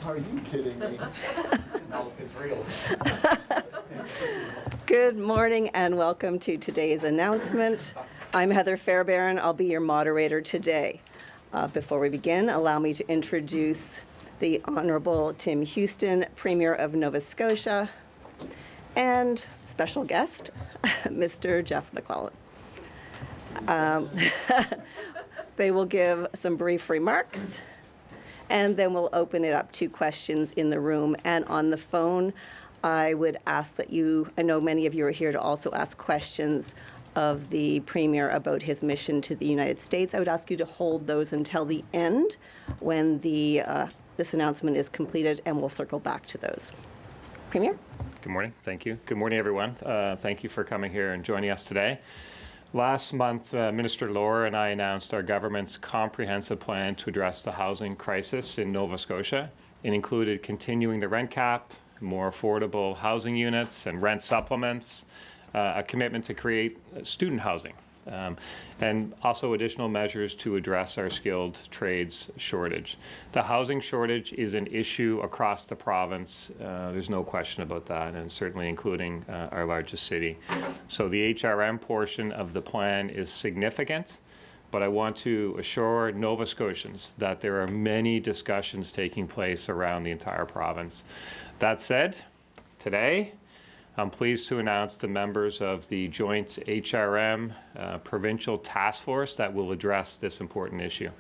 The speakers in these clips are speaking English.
Are you kidding me? No, it's real. Good morning and welcome to today's announcement. I'm Heather Fairbairn. I'll be your moderator today. Before we begin, allow me to introduce the Honourable Tim Houston, Premier of Nova Scotia, and special guest, Mr. Jeff McClellan. They will give some brief remarks, and then we'll open it up to questions in the room and on the phone. I would ask that I know many of you are here to also ask questions of the Premier about his mission to the United States. I would ask you to hold those until the end when this announcement is completed, and we'll circle back to those. Premier? Good morning. Thank you. Good morning, everyone. Thank you for coming here and joining us today. Last month, Minister Lohr and I announced our government's comprehensive plan to address the housing crisis in Nova Scotia. It included continuing the rent cap, more affordable housing units and rent supplements, a commitment to create student housing, and also additional measures to address our skilled trades shortage. The housing shortage is an issue across the province. There's no question about that, and certainly including our largest city. So the HRM portion of the plan is significant, but I want to assure Nova Scotians that there are many discussions taking place around the entire province. That said, today, I'm pleased to announce the members of the joint HRM Provincial Task Force that will address this important issue.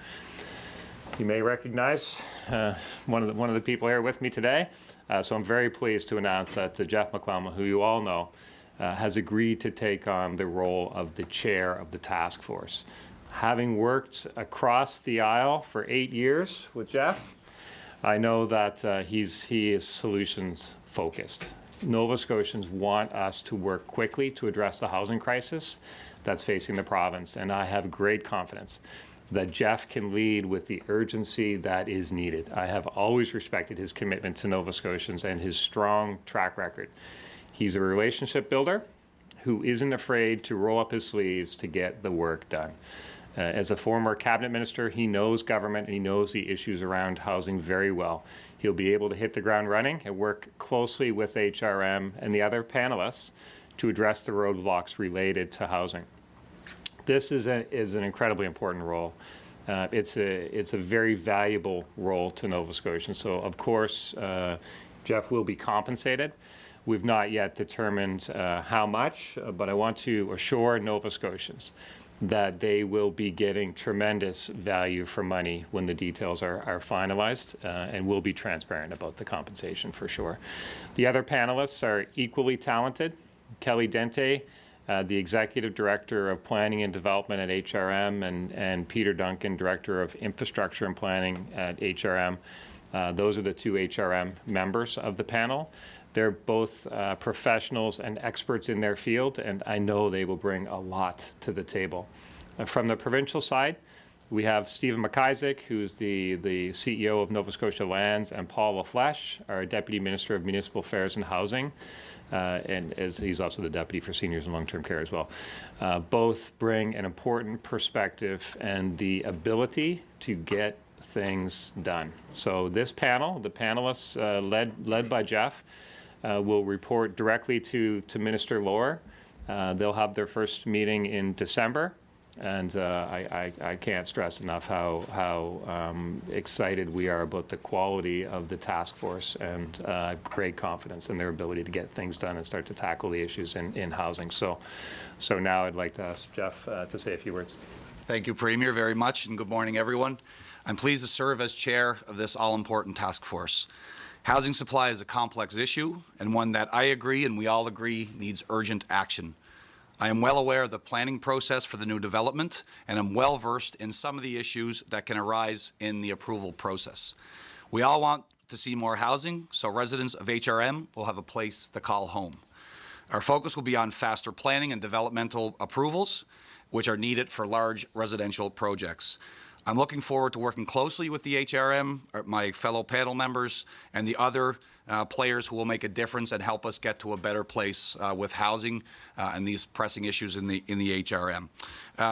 You may recognize one of the people here with me today, so I'm very pleased to announce that Jeff McClellan, who you all know, has agreed to take on the role of the chair of the task force. Having worked across the aisle for 8 years with Jeff, I know that he is solutions focused. Nova Scotians want us to work quickly to address the housing crisis that's facing the province, and I have great confidence that Jeff can lead with the urgency that is needed. I have always respected his commitment to Nova Scotians and his strong track record. He's a relationship builder who isn't afraid to roll up his sleeves to get the work done. As a former cabinet minister, he knows government and he knows the issues around housing very well. He'll be able to hit the ground running and work closely with HRM and the other panelists to address the roadblocks related to housing. This is an incredibly important role. It's a very valuable role to Nova Scotians. So, of course, Jeff will be compensated. We've not yet determined how much, but I want to assure Nova Scotians that they will be getting tremendous value for money when the details are finalized, and we'll be transparent about the compensation for sure. The other panelists are equally talented. Kelly Dente, the Executive Director of Planning and Development at HRM, and Peter Duncan, Director of Infrastructure and Planning at HRM. Those are the two HRM members of the panel. They're both professionals and experts in their field, and I know they will bring a lot to the table. From the provincial side, we have Stephen McIsaac, who's the CEO of Nova Scotia Lands, and Paul LaFleche, our Deputy Minister of Municipal Affairs and Housing, and he's also the Deputy for Seniors and Long-Term Care as well. Both bring an important perspective and the ability to get things done. So this panel, the panelists led by Jeff, will report directly to Minister Lohr. They'll have their first meeting in December, and I can't stress enough how excited we are about the quality of the task force, and I have great confidence in their ability to get things done and start to tackle the issues in housing. So now I'd like to ask Jeff to say a few words. Thank you, Premier, very much, and good morning, everyone. I'm pleased to serve as chair of this all-important task force. Housing supply is a complex issue, and one that I agree and we all agree needs urgent action. I am well aware of the planning process for the new development, and am well versed in some of the issues that can arise in the approval process. We all want to see more housing, so residents of HRM will have a place to call home. Our focus will be on faster planning and developmental approvals, which are needed for large residential projects. I'm looking forward to working closely with the HRM, my fellow panel members, and the other players who will make a difference and help us get to a better place with housing and these pressing issues in the HRM.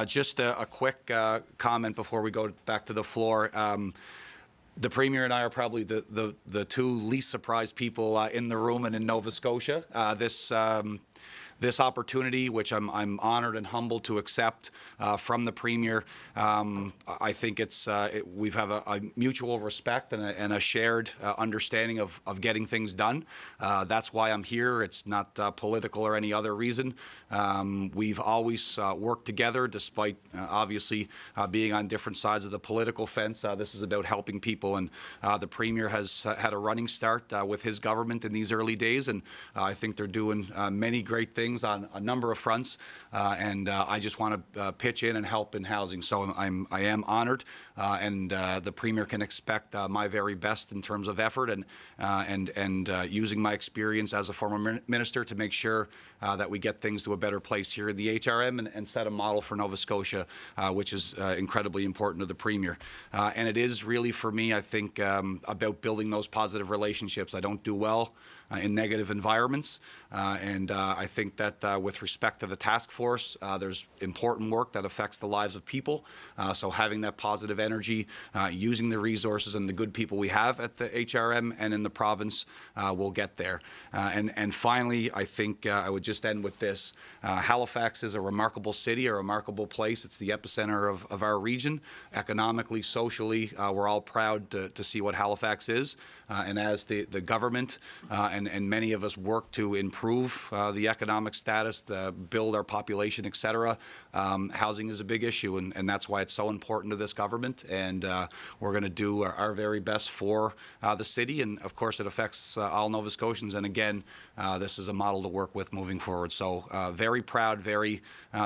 Just a quick comment before we go back to the floor. The Premier and I are probably the two least surprised people in the room and in Nova Scotia. This opportunity, which I'm honored and humbled to accept from the Premier, I think we have a mutual respect and a shared understanding of getting things done. That's why I'm here. It's not political or any other reason. We've always worked together, despite obviously being on different sides of the political fence. This is about helping people, and the Premier has had a running start with his government in these early days, and I think they're doing many great things on a number of fronts, and I just want to pitch in and help in housing. So I am honored, and the Premier can expect my very best in terms of effort and using my experience as a former minister to make sure that we get things to a better place here in the HRM and set a model for Nova Scotia, which is incredibly important to the Premier. And it is really, for me, I think, about building those positive relationships. I don't do well in negative environments, and I think that with respect to the task force, there's important work that affects the lives of people. So having that positive energy, using the resources and the good people we have at the HRM and in the province, will get there. And finally, I think I would just end with this. Halifax is a remarkable city, a remarkable place. It's the epicenter of our region. Economically, socially, we're all proud to see what Halifax is. And as the government and many of us work to improve the economic status, build our population, et cetera, housing is a big issue, and that's why it's so important to this government. And we're going to do our very best for the city, and of course it affects all Nova Scotians. And again, this is a model to work with moving forward. So very proud, very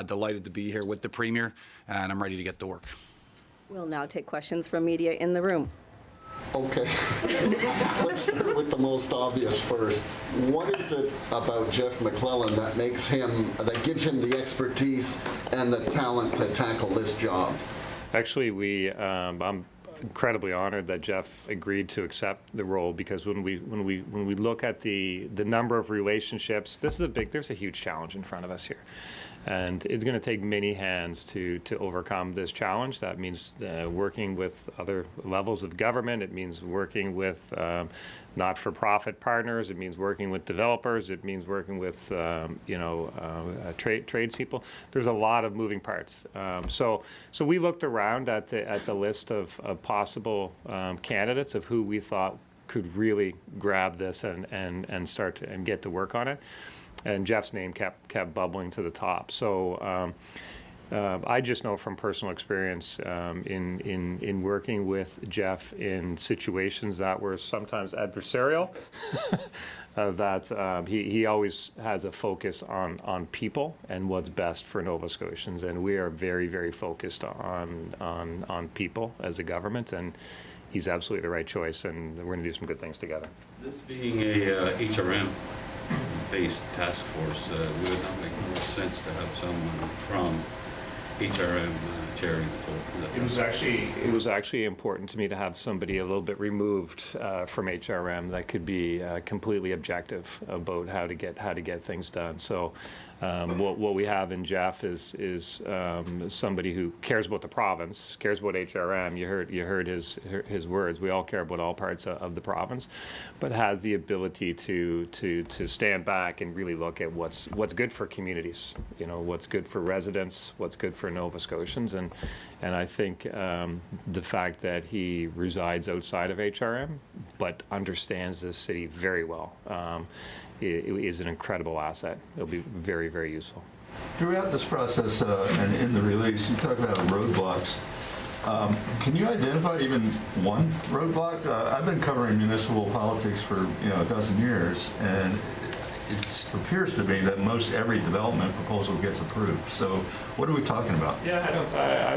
delighted to be here with the Premier, and I'm ready to get to work. We'll now take questions from media in the room. Okay. Let's start with the most obvious first. What is it about Jeff McClellan that gives him the expertise and the talent to tackle this job? Actually, I'm incredibly honored that Jeff agreed to accept the role, because when we look at the number of relationships, there's a huge challenge in front of us here. And it's going to take many hands to overcome this challenge. That means working with other levels of government. It means working with not-for-profit partners. It means working with developers. It means working with tradespeople. There's a lot of moving parts. So we looked around at the list of possible candidates of who we thought could really grab this and start to get to work on it. And Jeff's name kept bubbling to the top. So I just know from personal experience in working with Jeff in situations that were sometimes adversarial, that he always has a focus on people and what's best for Nova Scotians. And we are very, very focused on people as a government. And he's absolutely the right choice. And we're going to do some good things together. This being a HRM-based task force, would it not make more sense to have someone from HRM chairing the full? It was actually important to me to have somebody a little bit removed from HRM that could be completely objective about how to get things done. So what we have in Jeff is somebody who cares about the province, cares about HRM. You heard his words. We all care about all parts of the province, but has the ability to stand back and really look at what's good for communities. You know, what's good for residents, what's good for Nova Scotians, and I think the fact that he resides outside of HRM but understands this city very well is an incredible asset. It'll be very, very useful. Throughout this process and in the release, you talk about roadblocks. Can you identify even one roadblock? I've been covering municipal politics for a dozen years, and it appears to me that most every development proposal gets approved. So, what are we talking about? Yeah,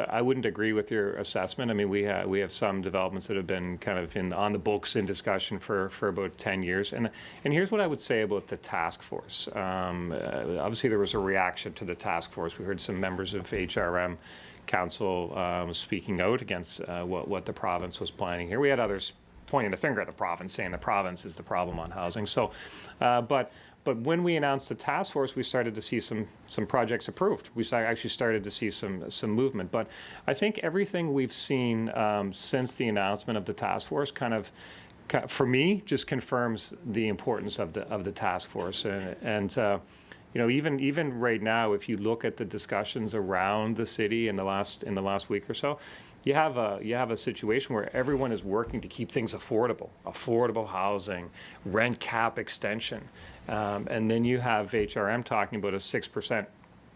I wouldn't agree with your assessment. I mean, we have some developments that have been kind of on the books in discussion for about 10 years. And here's what I would say about the task force. Obviously, there was a reaction to the task force. We heard some members of HRM Council speaking out against what the province was planning here. We had others pointing the finger at the province, saying the province is the problem on housing. So, but But when we announced the task force, we started to see some projects approved. Actually started to see some movement. But I think everything we've seen since the announcement of the task force for me, just confirms the importance of the task force. And you know, even right now, if you look at the discussions around the city in the last week or so, you have a situation where everyone is working to keep things affordable housing, rent cap extension, and then you have HRM talking about a 6%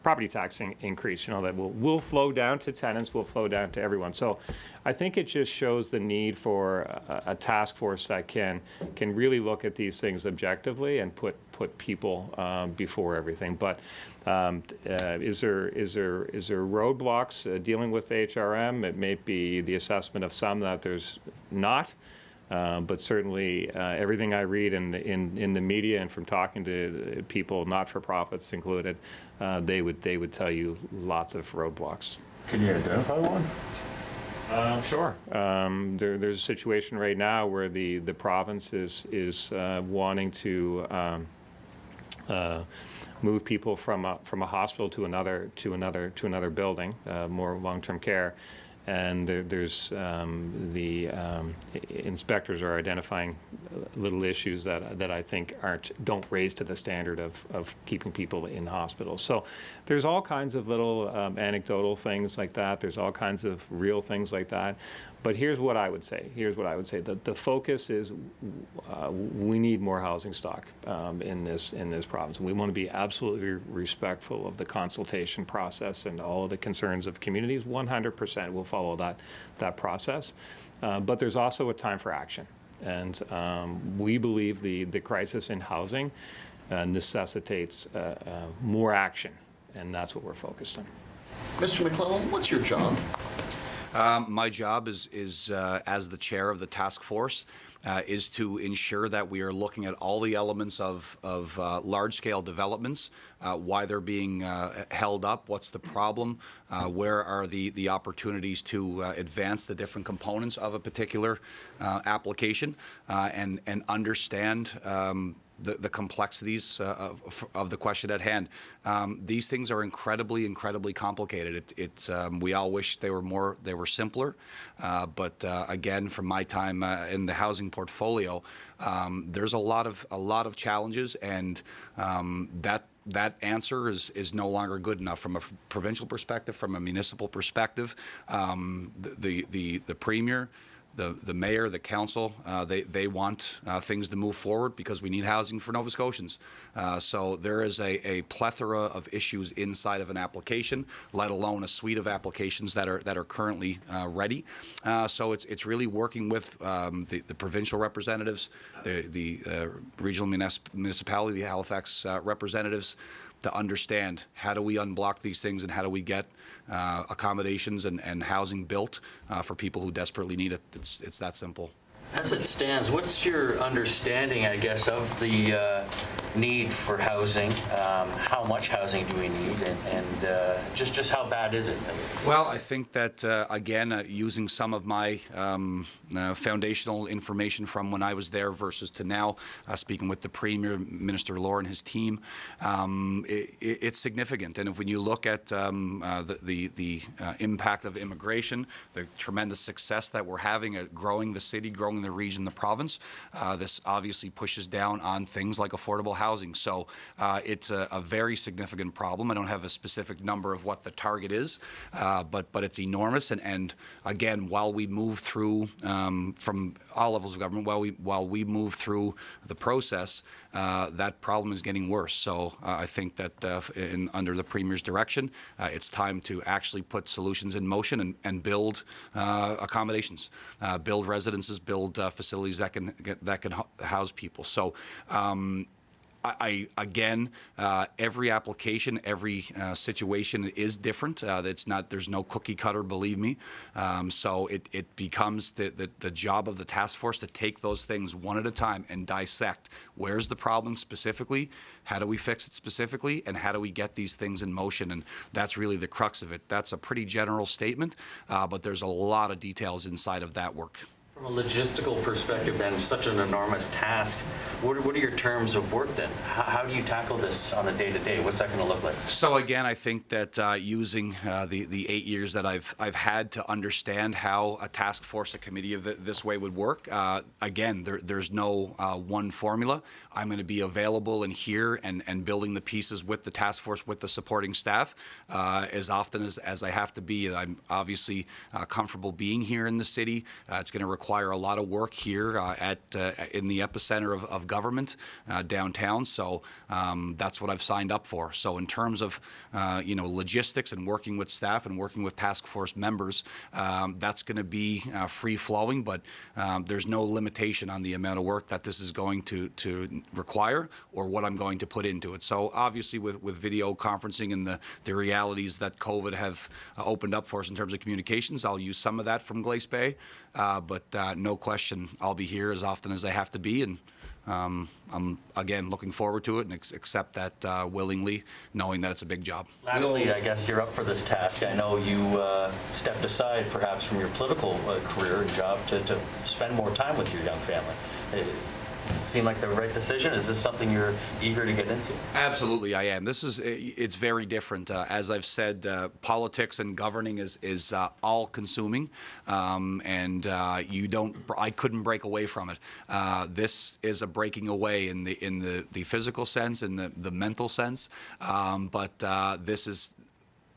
property tax increase, you know, that will flow down to tenants, will flow down to everyone. So I think it just shows the need for a task force that can really look at these things objectively and put people before everything. But is there roadblocks dealing with HRM? It may be the assessment of some that there's not. But certainly, everything I read in the media and from talking to people, not-for-profits included, they would tell you lots of roadblocks. Can you identify one? Sure. There's a situation right now where the province is wanting to move people from a hospital to another building, more long-term care. And there's the inspectors are identifying little issues that I think don't raise to the standard of keeping people in hospitals. So there's all kinds of little anecdotal things like that. There's all kinds of real things like that. But here's what I would say. The focus is we need more housing stock in this province. And we want to be absolutely respectful of the consultation process and all of the concerns of communities. 100% will follow that process. But there's also a time for action. And we believe the crisis in housing necessitates more action. And that's what we're focused on. Mr. McClellan, what's your job? My job is as the chair of the task force, is to ensure that we are looking at all the elements of large-scale developments, why they're being held up, what's the problem, where are the opportunities to advance the different components of a particular application, and understand the complexities of the question at hand. These things are incredibly complicated. We all wish they were simpler, but again, from my time in the housing portfolio, there's a lot of challenges, and that answer is no longer good enough from a provincial perspective, from a municipal perspective. The premier, the mayor, the council, they want things to move forward because we need housing for Nova Scotians. So there is a plethora of issues inside of an application, let alone a suite of applications that are currently ready. So it's really working with the provincial representatives, the regional municipality, the Halifax representatives, to understand how do we unblock these things and how do we get accommodations and housing built for people who desperately need it. It's that simple. As it stands, what's your understanding, I guess, of the need for housing? How much housing do we need, and just how bad is it? Well, I think that, again, using some of my foundational information from when I was there versus to now, speaking with the Premier, Minister Lohr and his team, it's significant. And when you look at the impact of immigration, the tremendous success that we're having at growing the city, growing the region, the province, this obviously pushes down on things like affordable housing. So it's a very significant problem. I don't have a specific number of what the target is, but it's enormous. And again, while we move through from all levels of government, while we move through the process, that problem is getting worse. So I think that under the Premier's direction, it's time to actually put solutions in motion and build accommodations, build residences, build facilities that can house people. So every application, every situation is different. There's no cookie cutter, believe me. So it becomes the job of the task force to take those things one at a time and dissect where's the problem specifically, how do we fix it specifically, and how do we get these things in motion. And that's really the crux of it. That's a pretty general statement, but there's a lot of details inside of that work. From a logistical perspective, then, such an enormous task, What are your terms of work then? How do you tackle this on a day-to-day? What's that going to look like? So again, I think that using the 8 years that I've had to understand how a task force, a committee of this way would work, again, there's no one formula. I'm going to be available and here and building the pieces with the task force, with the supporting staff, as often as I have to be. I'm obviously comfortable being here in the city. It's going to require a lot of work here in the epicenter of government downtown. So that's what I've signed up for. So in terms of logistics and working with staff and working with task force members, that's going to be free flowing. But there's no limitation on the amount of work that this is going to require or what I'm going to put into it. So obviously with video conferencing and the realities that COVID have opened up for us in terms of communications, I'll use some of that from Glace Bay. But no question, I'll be here as often as I have to be. And I'm, again, looking forward to it and accept that willingly, knowing that it's a big job. Lastly, I guess you're up for this task. I know you stepped aside perhaps from your political career and job to spend more time with your young family. Does it seem like the right decision? Is this something you're eager to get into? Absolutely, I am. It's very different. As I've said, politics and governing is all-consuming, and I couldn't break away from it. This is a breaking away in the physical sense, in the mental sense, but this is.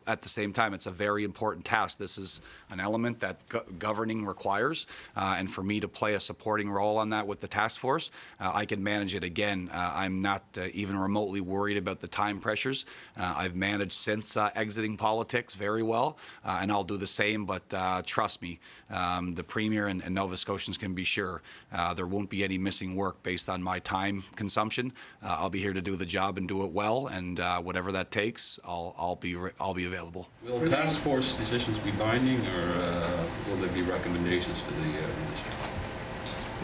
At the same time, it's a very important task. This is an element that governing requires, and for me to play a supporting role on that with the task force, I can manage it. Again, I'm not even remotely worried about the time pressures. I've managed since exiting politics very well, and I'll do the same, but trust me, the Premier and Nova Scotians can be sure there won't be any missing work based on my time consumption. I'll be here to do the job and do it well, and whatever that takes, I'll be available. Will task force decisions be binding, or will there be recommendations to the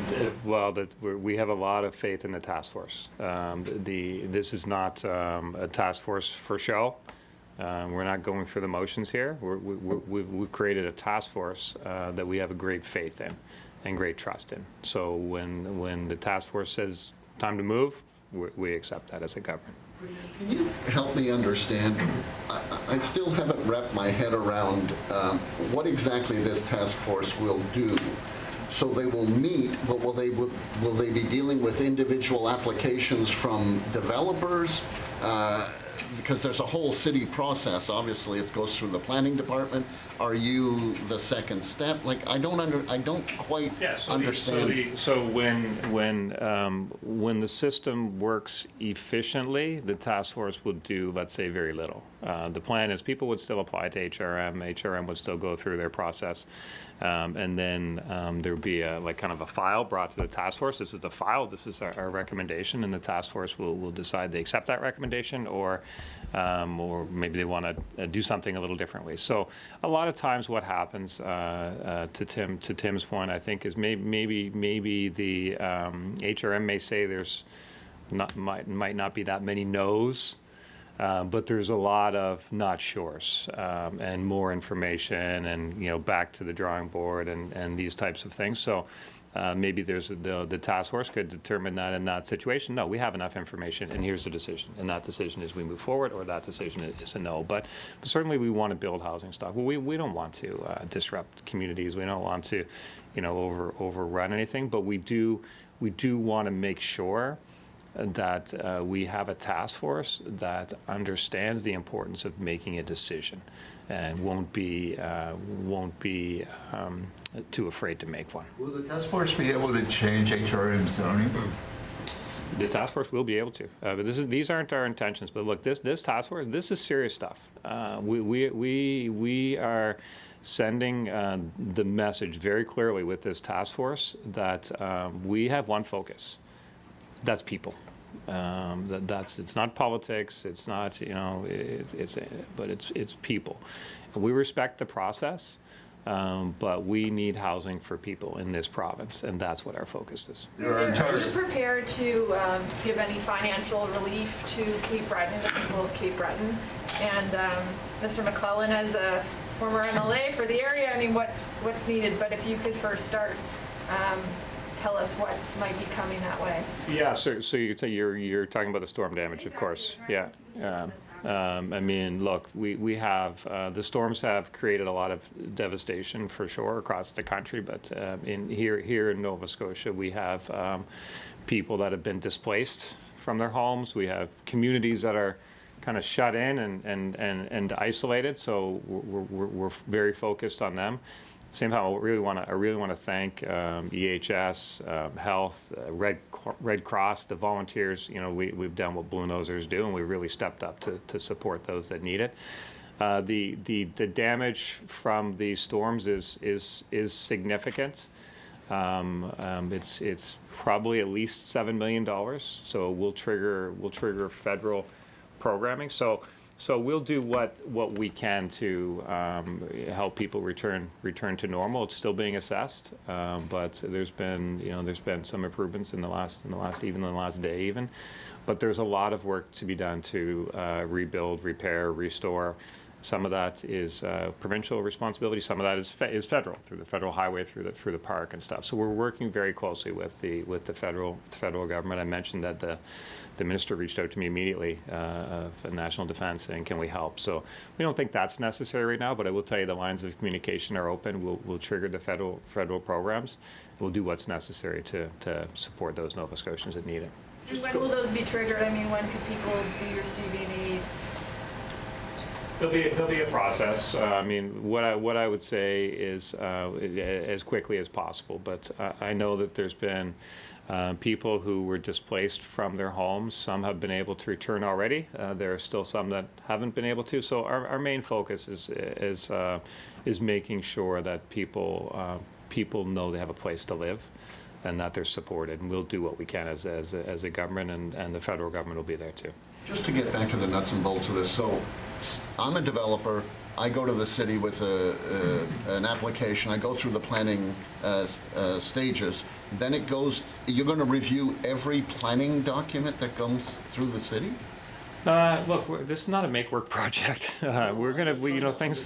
minister? Well, we have a lot of faith in the task force. This is not a task force for show. We're not going through the motions here. We've created a task force that we have a great faith in and great trust in. So when the task force says time to move, we accept that as a government. Can you help me understand? I still haven't wrapped my head around what exactly this task force will do. So they will meet, but will they be dealing with individual applications from developers? Because there's a whole city process. Obviously, it goes through the planning department. Are you the second step? Like, I don't quite understand. So when the system works efficiently, the task force would do, let's say, very little. The plan is people would still apply to HRM. HRM would still go through their process, and then there would be kind of a file brought to the task force. This is the file. This is our recommendation, and the task force will decide they accept that recommendation or maybe they want to do something a little differently. So a lot of times what happens, to Tim's point, I think, is maybe the HRM may say there's might not be that many no's, but there's a lot of not sures and more information and back to the drawing board and these types of things. So maybe the task force could determine that in that situation, no, we have enough information and here's the decision. And that decision is we move forward, or that decision is a no. But certainly we want to build housing stock. We don't want to disrupt communities. We don't want to overrun anything, but we do want to make sure that we have a task force that understands the importance of making a decision and won't be too afraid to make one. Will the task force be able to change HRM zoning? The task force will be able to, but these aren't our intentions. But look, this task force, this is serious stuff. We are sending the message very clearly with this task force that we have one focus. That's people. It's not politics. It's not but it's people. We respect the process, but we need housing for people in this province, and that's what our focus is. Are you prepared to give any financial relief to Cape Breton, the people of Cape Breton, and Mr. McClellan as a former MLA for the area? I mean, what's needed? But if you could first start tell us what might be coming that way. Yeah, so you're talking about the storm damage, of course. Yeah. I mean, look, we have, the storms have created a lot of devastation for sure across the country, but here in Nova Scotia, we have people that have been displaced from their homes. We have communities that are kind of shut in and isolated, so we're very focused on them. Same time, I really want to thank EHS, Health, Red Cross, the volunteers. You know, we've done what Blue Nosers do, and we really stepped up to support those that need it. The damage from these storms is significant. It's probably at least $7 million. So we'll trigger federal programming. So we'll do what we can to help people return to normal. It's still being assessed, but there's been some improvements in the last day even. But there's a lot of work to be done to rebuild, repair, restore. Some of that is provincial responsibility. Some of that is federal, through the federal highway, through the park and stuff. So we're working very closely with the federal government. I mentioned that the minister reached out to me immediately for national defense saying, can we help? So we don't think that's necessary right now, but I will tell you the lines of communication are open. We'll trigger the federal programs. We'll do what's necessary to support those Nova Scotians that need it. And when will those be triggered? I mean, when could people be receiving aid? There'll be a process. I mean, what I would say is as quickly as possible. But I know that there's been people who were displaced from their homes. Some have been able to return already. There are still some that haven't been able to. So our main focus is making sure that people know they have a place to live, and that they're supported. And we'll do what we can as a government, and the federal government will be there too. Just to get back to the nuts and bolts of this, so I'm a developer. I go to the city with an application. I go through the planning stages. Then it goes, you're going to review every planning document that comes through the city? Look, this is not a make-work project. We're going to, things.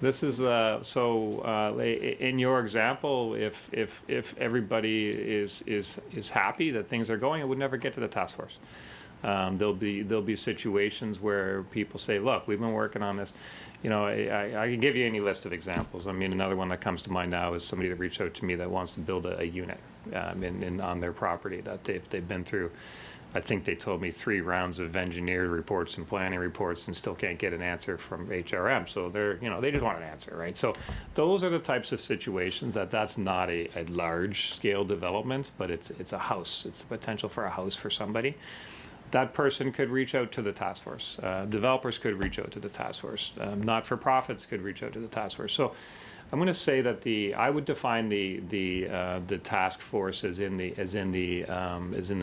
This is, in your example, if everybody is happy that things are going, it would never get to the task force. There'll be situations where people say, look, we've been working on this. You know, I can give you any list of examples. I mean, another one that comes to mind now is somebody that reached out to me that wants to build a unit on their property that they've been through. I think they told me 3 rounds of engineer reports and planning reports and still can't get an answer from HRM. So they just want an answer, right? So those are the types of situations that's not a large scale development, but it's a house. It's the potential for a house for somebody. That person could reach out to the task force. Developers could reach out to the task force. Not-for-profits could reach out to the task force. So I'm going to say that I would define the task force as in the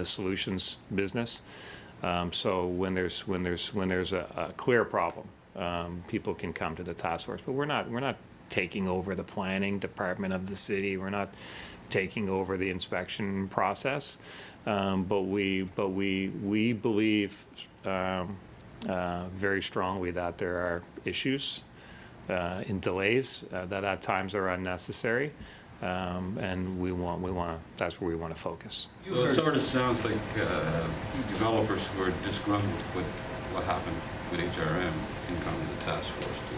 solutions business. So when there's a clear problem, people can come to the task force. But we're not taking over the planning department of the city. We're not taking over the inspection process. But we believe very strongly that there are issues in delays that at times are unnecessary, and that's where we want to focus. So it sort of sounds like developers who are disgruntled with what happened with HRM can come to the task force too.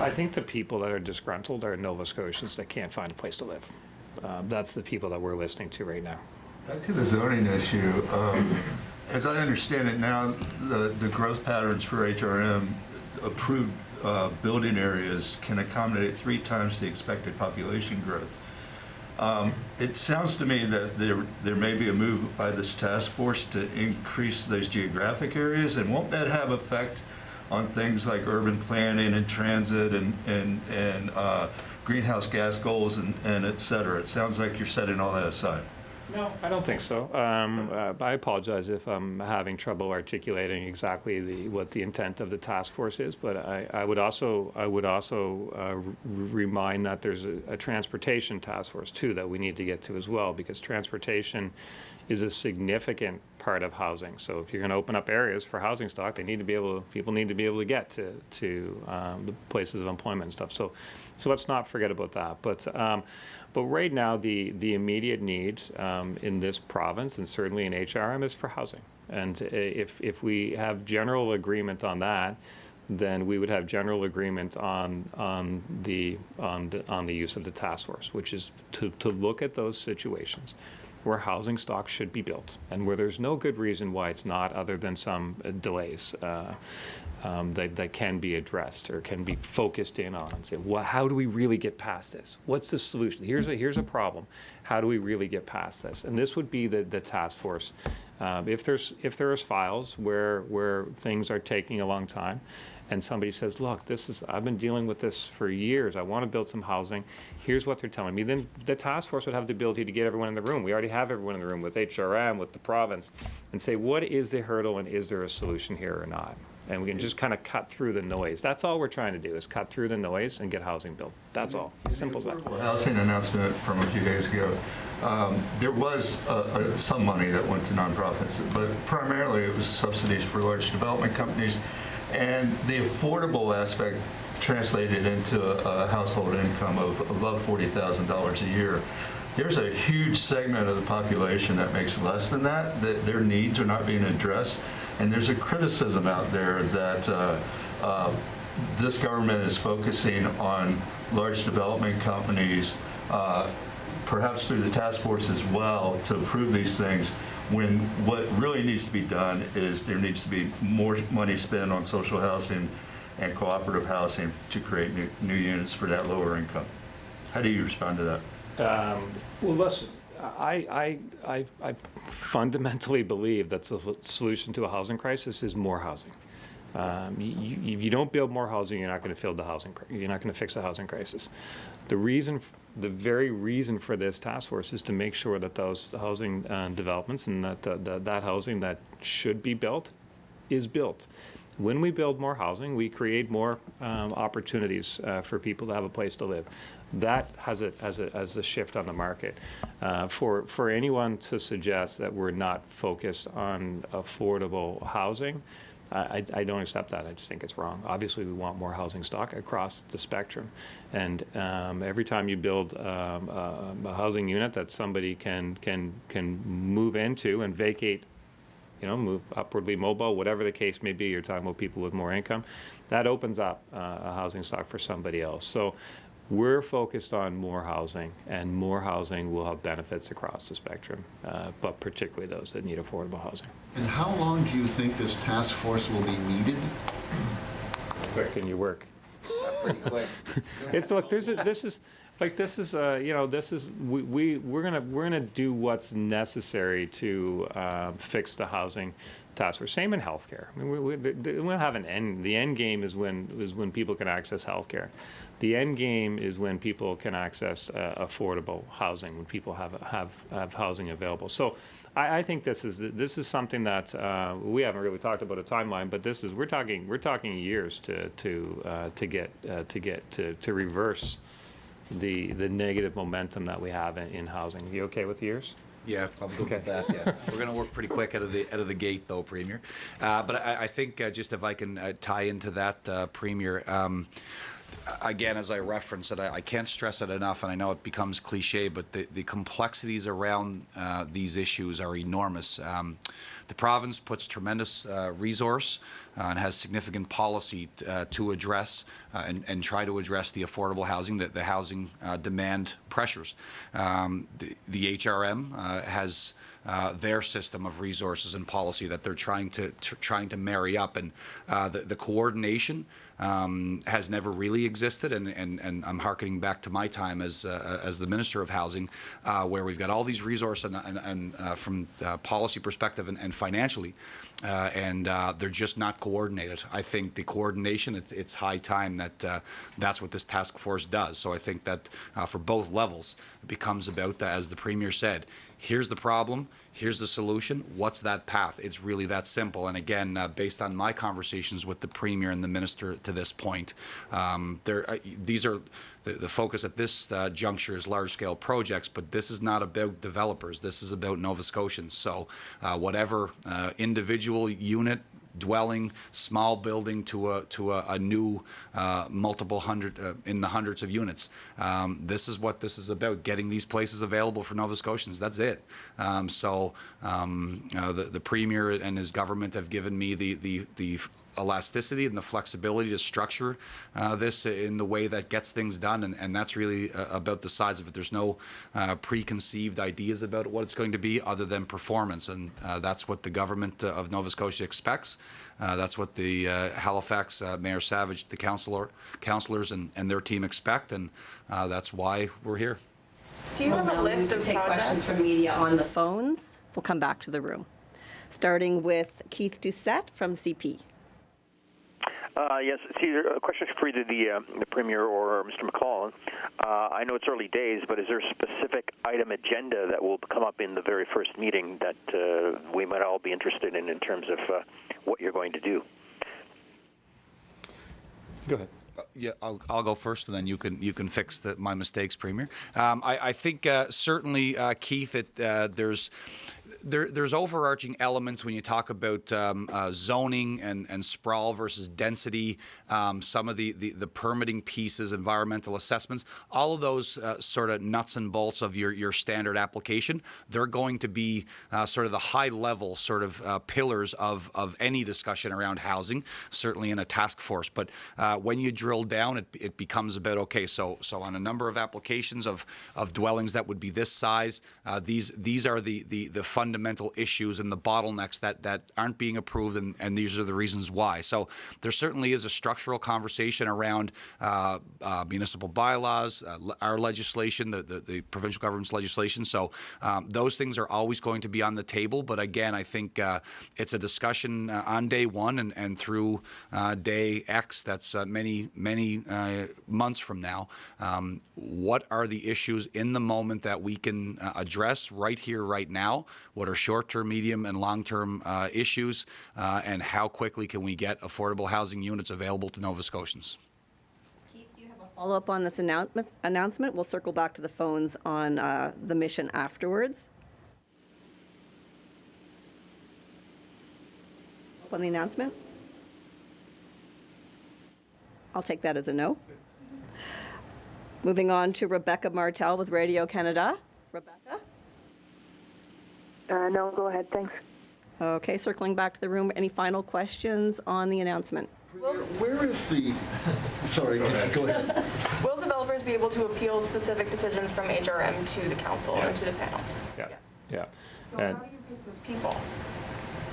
I think the people that are disgruntled are Nova Scotians that can't find a place to live. That's the people that we're listening to right now. Back to the zoning issue, as I understand it now, the growth patterns for HRM approved building areas can accommodate 3 times the expected population growth. It sounds to me that there may be a move by this task force to increase those geographic areas, and won't that have effect on things like urban planning and transit and greenhouse gas goals and et cetera? It sounds like you're setting all that aside. No, I don't think so. I apologize if I'm having trouble articulating exactly what the intent of the task force is, but I would also remind that there's a transportation task force too that we need to get to as well, because transportation is a significant part of housing. So if you're going to open up areas for housing stock, people need to be able to get to the places of employment and stuff. So let's not forget about that. But right now, the immediate need in this province, and certainly in HRM, is for housing. And if we have general agreement on that, then we would have general agreement on the use of the task force, which is to look at those situations where housing stock should be built and where there's no good reason why it's not, other than some delays that can be addressed or can be focused in on and say, well, how do we really get past this? What's the solution? Here's a problem. How do we really get past this? And this would be the task force. If there's files where things are taking a long time, and somebody says, look, I've been dealing with this for years. I want to build some housing. Here's what they're telling me. Then the task force would have the ability to get everyone in the room. We already have everyone in the room with HRM, with the province, and say, what is the hurdle and is there a solution here or not? And we can just kind of cut through the noise. That's all we're trying to do, is cut through the noise and get housing built. That's all. Simple as that. Housing announcement from a few days ago, there was some money that went to nonprofits, but primarily it was subsidies for large development companies. And the affordable aspect translated into a household income of above $40,000 a year. There's a huge segment of the population that makes less than that their needs are not being addressed. And there's a criticism out there that this government is focusing on large development companies, perhaps through the task force as well, to approve these things, when what really needs to be done is there needs to be more money spent on social housing and cooperative housing to create new units for that lower income. How do you respond to that? Well, listen, I fundamentally believe that the solution to a housing crisis is more housing. If you don't build more housing, you're not going to fill the housing. You're not going to fix the housing crisis. The very reason for this task force is to make sure that those housing developments and that housing that should be built is built. When we build more housing, we create more opportunities for people to have a place to live. That has a shift on the market. For anyone to suggest that we're not focused on affordable housing, I don't accept that. I just think it's wrong. Obviously, we want more housing stock across the spectrum. And every time you build a housing unit that somebody can move into and vacate, move upwardly mobile, whatever the case may be, you're talking about people with more income, that opens up a housing stock for somebody else. So we're focused on more housing, and more housing will have benefits across the spectrum, but particularly those that need affordable housing. And how long do you think this task force will be needed? Quick in your work. Pretty quick. We're gonna do what's necessary to fix the housing task force. Same in healthcare. I mean, we'll have an end. The end game is when people can access healthcare. The end game is when people can access affordable housing, when people have housing available. So I think this is something that we haven't really talked about a timeline, but we're talking years to reverse the negative momentum that we have in housing. You okay with years? Yeah, I'm good with that. Yeah, we're going to work pretty quick out of the gate, though, Premier. But I think just if I can tie into that, Premier. Again, as I referenced it, I can't stress it enough, and I know it becomes cliche, but the complexities around these issues are enormous. The province puts tremendous resource and has significant policy to address and try to address the affordable housing, the housing demand pressures. The HRM has their system of resources and policy that they're trying to marry up, and the coordination has never really existed, and I'm hearkening back to my time as the Minister of Housing, where we've got all these resources and from policy perspective and financially, and they're just not coordinated. I think the coordination, it's high time that that's what this task force does. So I think that for both levels, it becomes about, as the Premier said, here's the problem, Here's the solution. What's that path? It's really that simple. And again, based on my conversations with the Premier and the Minister to this point, these are the focus at this juncture is large-scale projects, but this is not about developers. This is about Nova Scotians. So whatever individual unit, dwelling, small building to a new multiple hundred in the hundreds of units. This is what this is about: getting these places available for Nova Scotians. That's it. The Premier and his government have given me the elasticity and the flexibility to structure this in the way that gets things done, and that's really about the size of it. There's no preconceived ideas about what it's going to be other than performance, and that's what the government of Nova Scotia expects. That's what the Halifax Mayor Savage, the councillors and their team expect, and that's why we're here. Do you have a list of take questions projects? from media on the phones? We'll come back to the room. Starting with Keith Doucette from CP. Yes, see, a question for either the Premier or Mr. McClellan. I know it's early days, but is there a specific item agenda that will come up in the very first meeting that we might all be interested in terms of what you're going to do? Go ahead. Yeah, I'll go first, and then you can fix my mistakes, Premier. I think certainly, Keith, there's overarching elements when you talk about zoning and sprawl versus density, some of the permitting pieces, environmental assessments, all of those sort of nuts and bolts of your standard application. They're going to be sort of the high level sort of pillars of any discussion around housing, certainly in a task force. But when you drill down, it becomes about, okay, so on a number of applications of dwellings that would be this size, these are the fundamental issues and the bottlenecks that aren't being approved, and these are the reasons why. So there certainly is a structural conversation around municipal bylaws, our legislation, the provincial government's legislation. So those things are always going to be on the table. But again, I think it's a discussion on day one and through day X. That's many months from now. What are the issues in the moment that we can address right here, right now? What are short-term, medium, and long-term issues? And how quickly can we get affordable housing units available to Nova Scotians? Keith, do you have a follow-up on this announcement? We'll circle back to the phones on the mission afterwards. On the announcement? I'll take that as a no. Moving on to Rebecca Martel with Radio Canada. Rebecca? No, go ahead, thanks. Okay, circling back to the room. Any final questions on the announcement? Where is the, sorry, go ahead. Will developers be able to appeal specific decisions from HRM to the council and to the panel? Yeah. So how do you pick those people?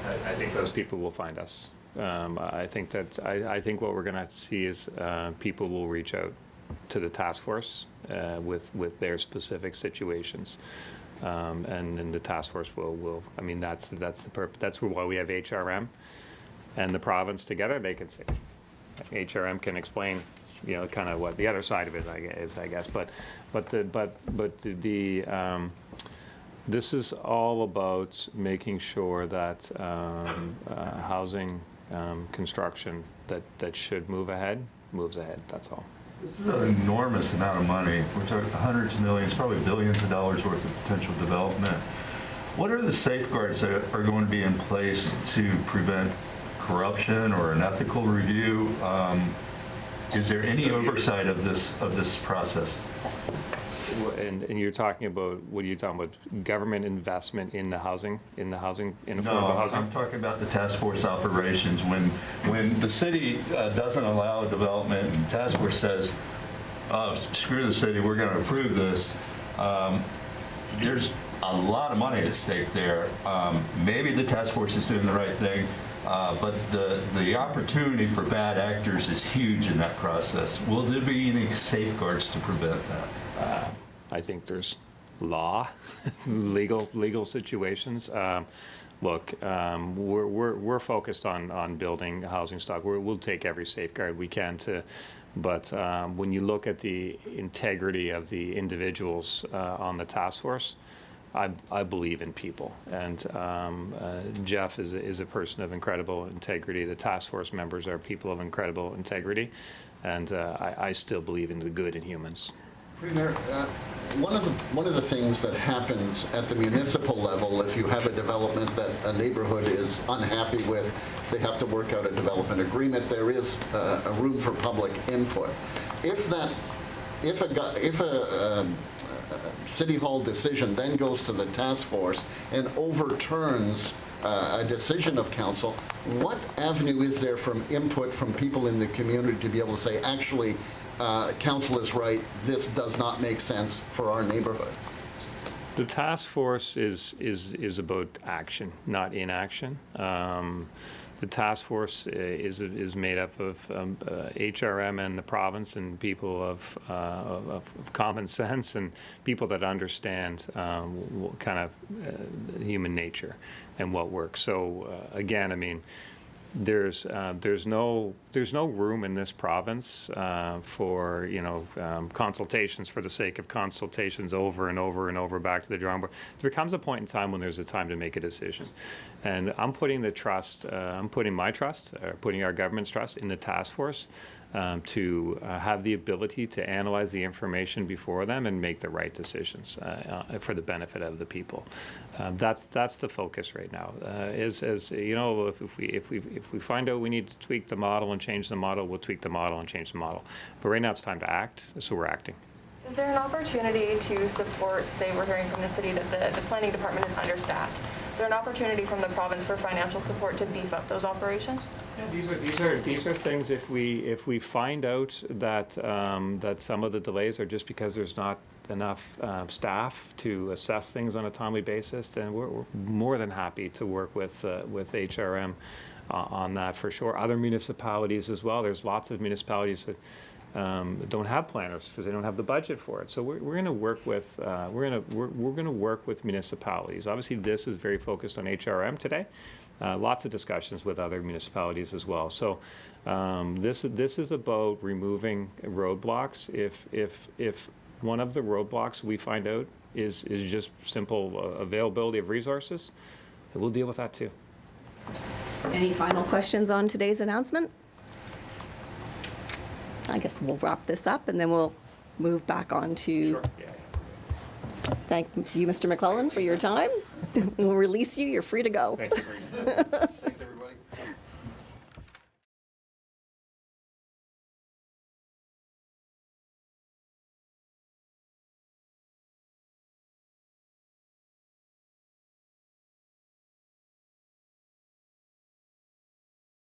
I think those people will find us. I think what we're going to see is people will reach out to the task force with their specific situations, and then the task force will. I mean, that's the purpose. That's why we have HRM and the province together. They can say, HRM can explain, kind of what the other side of it is, I guess. But this is all about making sure that housing construction that should move ahead moves ahead. That's all. This is an enormous amount of money. We're talking hundreds of millions, probably billions of dollars worth of potential development. What are the safeguards that are going to be in place to prevent corruption or an ethical review? Is there any oversight of this process? And you're talking about, what are you talking about? Government investment in affordable housing? I'm talking about the task force operations. When the city doesn't allow development and task force says, oh, screw the city, we're going to approve this, there's a lot of money at stake there. Maybe the task force is doing the right thing, but the opportunity for bad actors is huge in that process. Will there be any safeguards to prevent that? I think there's legal situations. Look, we're focused on building housing stock. We'll take every safeguard we can but when you look at the integrity of the individuals on the task force, I believe in people, and Jeff is a person of incredible integrity. The task force members are people of incredible integrity, and I still believe in the good in humans. Premier, one of the things that happens at the municipal level, if you have a development that a neighborhood is unhappy with, they have to work out a development agreement. There is a room for public input. If a City Hall decision then goes to the task force and overturns a decision of council, what avenue is there from input from people in the community to be able to say, actually, council is right, this does not make sense for our neighborhood? The task force is about action, not inaction. The task force is made up of HRM and the province and people of common sense and people that understand kind of human nature and what works. So again, I mean, there's no room in this province for consultations for the sake of consultations over and over and over back to the drawing board. There comes a point in time when there's a time to make a decision, and I'm putting my trust, putting our government's trust in the task force to have the ability to analyze the information before them and make the right decisions for the benefit of the people. That's the focus right now. As you know, if we find out we need to tweak the model and change the model, we'll tweak the model and change the model. But right now it's time to act, so we're acting. Is there an opportunity to support, say we're hearing from the city that the planning department is understaffed? Is there an opportunity from the province for financial support to beef up those operations? Yeah, these are things if we find out that that some of the delays are just because there's not enough staff to assess things on a timely basis, then we're more than happy to work with HRM on that for sure. Other municipalities as well. There's lots of municipalities that don't have planners because they don't have the budget for it. So we're going to work with we're going to work with municipalities. Obviously, this is very focused on HRM today. Lots of discussions with other municipalities as well. So this is about removing roadblocks. If one of the roadblocks we find out is just simple availability of resources, we'll deal with that too. Any final questions on today's announcement? I guess we'll wrap this up and then we'll move back on to. Sure. Yeah. Thank you, Mr. McClellan, for your time. We'll release you. You're free to go. Thank you very much.